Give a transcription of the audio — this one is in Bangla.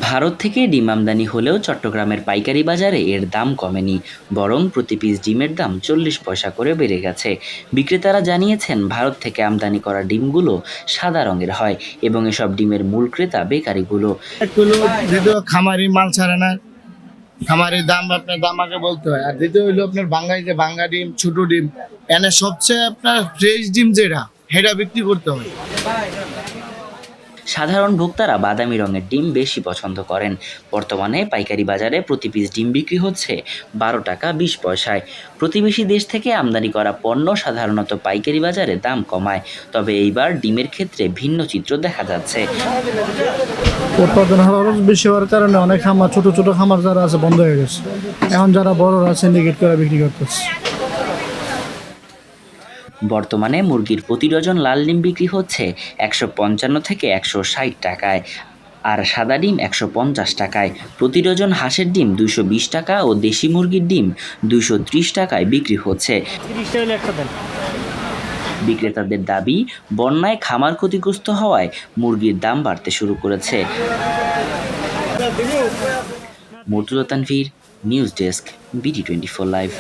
ভারত থেকে ডিম আমদানি হলেও চট্টগ্রামের পাইকারি বাজারে এর দাম কমেনি, বরং প্রতি পিস ডিমের দাম ৪০ পয়সা করে বেড়ে গেছে। বিক্রেতারা জানিয়েছেন, ভারত থেকে আমদানি করা ডিমগুলো সাদা রঙের হয় এবং এসব ডিমের মূল ক্রেতা বেকারিগুলো। যেহেতু খামারি মাল ছাড়ে না, খামারের দাম আপনার দাম আগে বলতে হয়। আর দ্বিতীয় হইলো আপনার বাঙ্গাই যে বাঙ্গা ডিম, ছোট ডিম, এনে সবচেয়ে আপনার ফ্রেশ ডিম যেটা সেটা বিক্রি করতে হয়। সাধারণ ভোক্তারা বাদামি রঙের ডিম বেশি পছন্দ করেন। বর্তমানে পাইকারি বাজারে প্রতি পিস ডিম বিক্রি হচ্ছে ১২ টাকা ২০ পয়সায়। প্রতিবেশী দেশ থেকে আমদানি করা পণ্য সাধারণত পাইকারি বাজারে দাম কমায়, তবে এইবার ডিমের ক্ষেত্রে ভিন্ন চিত্র দেখা যাচ্ছে। উৎপাদন খরচ বেশি হওয়ার কারণে অনেক খামার, ছোট ছোট খামার যারা আছে বন্ধ হয়ে গেছে। এখন যারা বড়রা সিন্ডিকেট করে বিক্রি করতেছে। বর্তমানে মুরগির প্রতি ডজন লাল ডিম বিক্রি হচ্ছে ১৫৫ থেকে ১৬০ টাকায়, আর সাদা ডিম ১৫০ টাকায়। প্রতি ডজন হাঁসের ডিম ২২০ টাকা ও দেশি মুরগির ডিম ২৩০ টাকায় বিক্রি হচ্ছে। বিক্রেতাদের দাবি, বন্যায় খামার ক্ষতিগ্রস্ত হওয়ায় মুরগির দাম বাড়তে শুরু করেছে। Mortuza Tanvir, news desk, BD24 live.